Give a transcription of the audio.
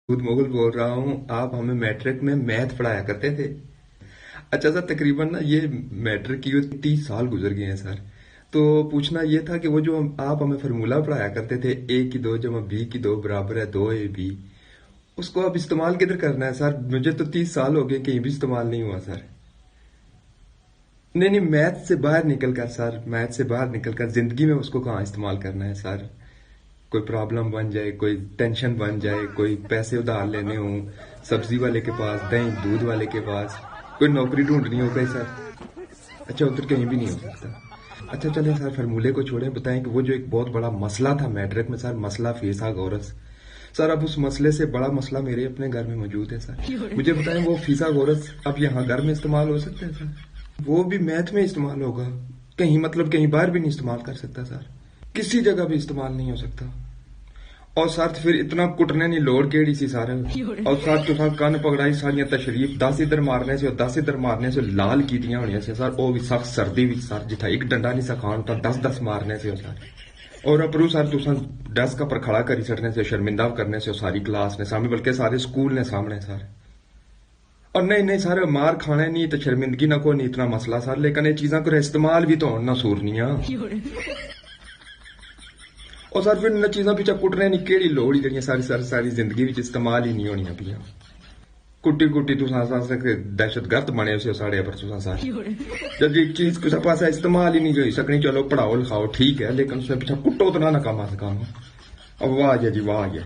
खुद मुगल बोल रहा हूँ। आप हमें मैट्रिक में मैथ पढ़ाया करते थे। अच्छा सर, तकरीबन ना ये मैट्रिक की 30 साल गुजर गए हैं सर। तो पूछना ये था कि वो जो आप हमें फार्मूला पढ़ाया करते थे, ए की दो जमा बी की दो बराबर है 2ab, उसको अब इस्तेमाल किधर करना है सर? मुझे तो 30 साल हो गए, कहीं भी इस्तेमाल नहीं हुआ सर। नहीं नहीं, मैथ से बाहर निकल कर सर, मैथ से बाहर निकल कर जिंदगी में उसको कहाँ इस्तेमाल करना है सर? कोई प्रॉब्लम बन जाए, कोई टेंशन बन जाए, कोई पैसे उधार लेने हों सब्जी वाले के पास, दही दूध वाले के पास, कोई नौकरी ढूंढनी हो गई सर। अच्छा, उधर कहीं भी नहीं हो सकता। अच्छा चलें सर, फार्मूले को छोड़ें, बताएं कि वो जो एक बहुत बड़ा मसला था मैट्रिक में सर, मसला फीसागोरस। सर अब उस मसले से बड़ा मसला मेरे अपने घर में मौजूद है सर। मुझे बताएं वो फीसागोरस अब यहाँ घर में इस्तेमाल हो सकता है सर? वो भी मैथ में इस्तेमाल होगा, कहीं मतलब कहीं बाहर भी नहीं इस्तेमाल कर सकता सर, किसी जगह भी इस्तेमाल नहीं हो सकता। और साथ फिर इतना कुटने नहीं लोड़ केड़ी सी सारे। और साथ तो साथ कन पकड़ाई सारियां तशरीफ 10 इधर मारने से और 10 इधर मारने से लाल कीतियां होनी से सर, वो भी सख्त सर्दी भी सर, जिथा एक डंडा नहीं सखान तो 10-10 मारने से सर। और अपरू सर तुसा डेस्क पर खड़ा करी सटने से, शर्मिंदा करने से सारी क्लास ने सामने, बल्कि सारे स्कूल ने सामने सर। और नहीं नहीं सर, मार खाने नहीं तो शर्मिंदगी ना को नहीं इतना मसला सर, लेकिन ये चीजा को इस्तेमाल भी तो होना सूरनिया। और सर फिर इन चीजा पिछा कुटने नहीं केड़ी लोड़ ही जड़ियां सारी सारी सारी जिंदगी विच इस्तेमाल ही नहीं होनियां पियां। कुट्टी कुट्टी तुसा दहशतगर्द बने से साढ़े पर तुसा सारे, जब एक चीज कुछ पासा इस्तेमाल ही नहीं होई सकनी, चलो पढ़ाओ लिखाओ ठीक है, लेकिन उसमें पिछा कुट्टो तो ना काम आ सका। अब वाह जी वाह।